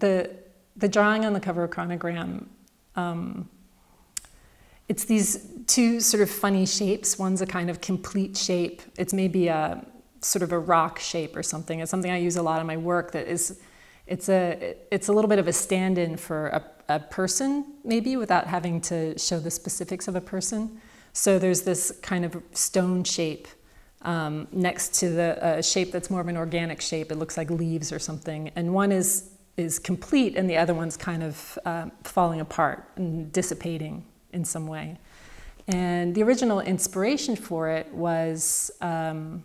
The drawing on the cover of Chronogram, it's these two sort of funny shapes. One's a kind of complete shape. It's maybe a sort of a rock shape or something. It's something I use a lot in my work. That is, it's a little bit of a stand-in for a person, maybe, without having to show the specifics of a person. So there's this kind of stone shape next to the shape that's more of an organic shape. It looks like leaves or something. And one is complete, and the other one's kind of falling apart and dissipating in some way. And the original inspiration for it was a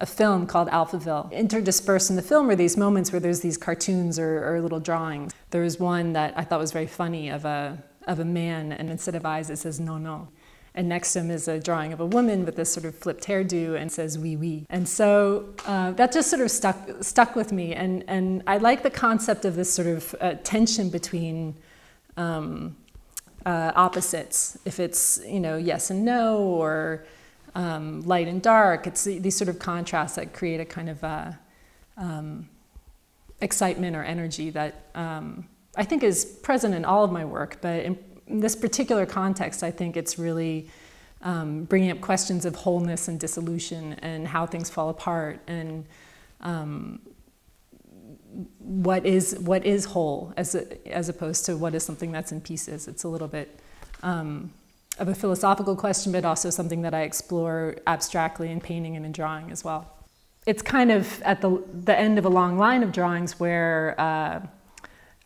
film called Alphaville. Interdispersed in the film are these moments where there's these cartoons or little drawings. There was one that I thought was very funny of a man, and instead of eyes it says no no. And next to him is a drawing of a woman with this sort of flipped hairdo and says oui oui. And so that just sort of stuck with me. And I like the concept of this sort of tension between opposites. If it's, you know, yes and no, or light and dark. It's these sort of contrasts that create a kind of excitement or energy that I think is present in all of my work, but in this particular context, I think it's really bringing up questions of wholeness and dissolution and how things fall apart, and what is whole as opposed to what is something that's in pieces. It's a little bit of a philosophical question, but also something that I explore abstractly in painting and in drawing as well. It's kind of at the end of a long line of drawings where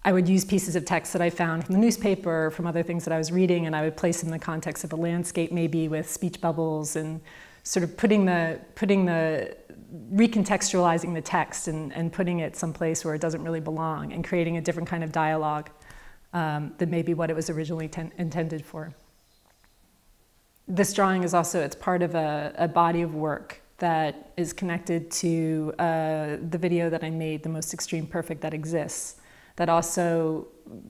I would use pieces of text that I found from the newspaper or from other things that I was reading, and I would place them in the context of a landscape, maybe with speech bubbles, and sort of recontextualizing the text and putting it someplace where it doesn't really belong, and creating a different kind of dialogue than maybe what it was originally intended for. This drawing is also, it's part of a body of work that is connected to the video that I made, The Most Extreme Perfect That Exists, that also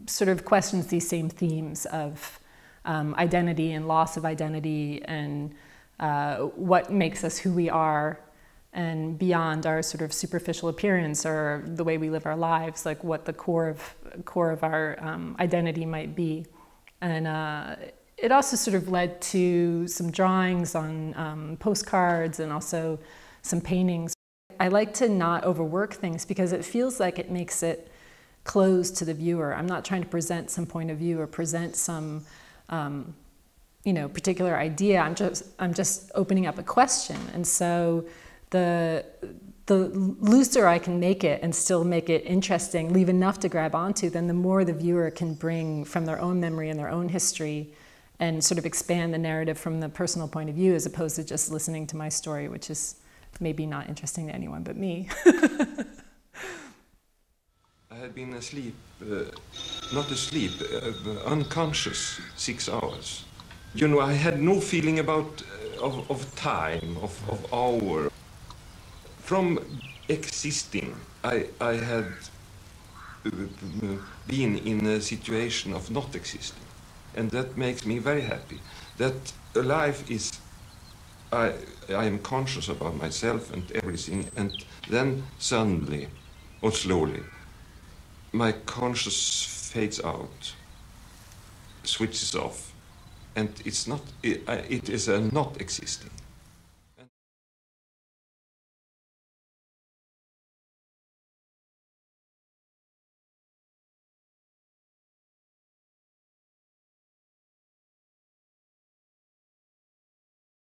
sort of questions these same themes of identity and loss of identity, and what makes us who we are, and beyond our sort of superficial appearance or the way we live our lives, like what the core of our identity might be. And it also sort of led to some drawings on postcards, and also some paintings. I like to not overwork things because it feels like it makes it closed to the viewer. I'm not trying to present some point of view or present some you know, particular idea. I'm just opening up a question. And so the looser I can make it and still make it interesting, leave enough to grab onto, then the more the viewer can bring from their own memory and their own history, and sort of expand the narrative from the personal point of view, as opposed to just listening to my story, which is maybe not interesting to anyone but me. I had been asleep, not asleep, unconscious 6 hours. You know, I had no feeling about of time, of hour. From existing, I had been in a situation of not existing. And that makes me very happy. That life is, I am conscious about myself and everything, and then suddenly, or slowly, my conscious fades out, switches off, and it's not, it is a not existing.